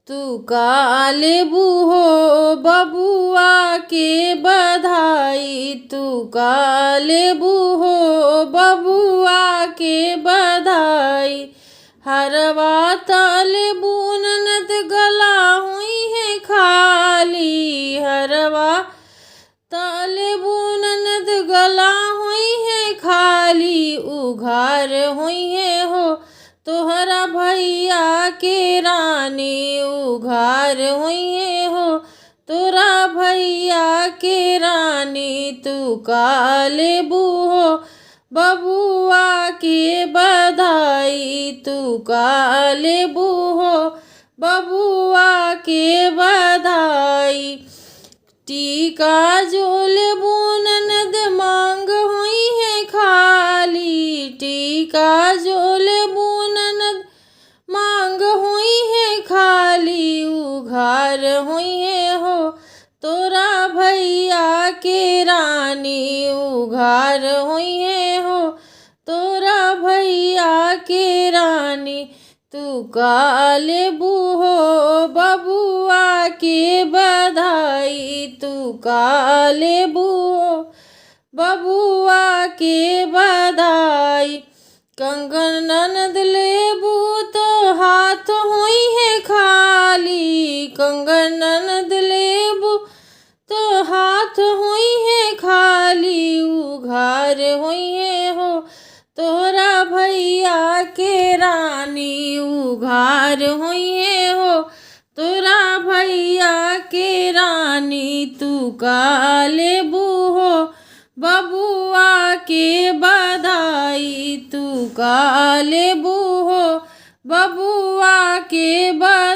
तू का लेबू हो बबुआ के बधाई, तू का लेबू हो बबुआ के बधाई। हरवा लेबू ननद गला हुई है खाली, हरवा लेबू ननद गला हुई है खाली। उघार हुई है हो तोहरा भैया के रानी, उघार हुई है हो तोरा भैया के रानी। तू का लेबू हो बबुआ के बधाई, तू का लेबू हो बबुआ के बधाई। टीका जो लेबू ननद मांग हुई है खाली, टीका जो लेबू ननद मांग हुई है खाली। उघार हुई है हो तोरा भैया के रानी, उघार हुई है हो तोरा भैया के रानी। तू का लेबू हो बबुआ के बधाई, तू का लेबू हो बबुआ के बधाई। कंगन ननद लेबू तो हाथ हुई है खाली, कंगन ननद लेबू तो हाथ हुई है खाली। उघार हुई है हो तोरा भैया के रानी, उघार हुई है हो तोरा भैया के रानी। तू का लेबू हो बबुआ के बधाई, तू का लेबू हो बबुआ के बधाई।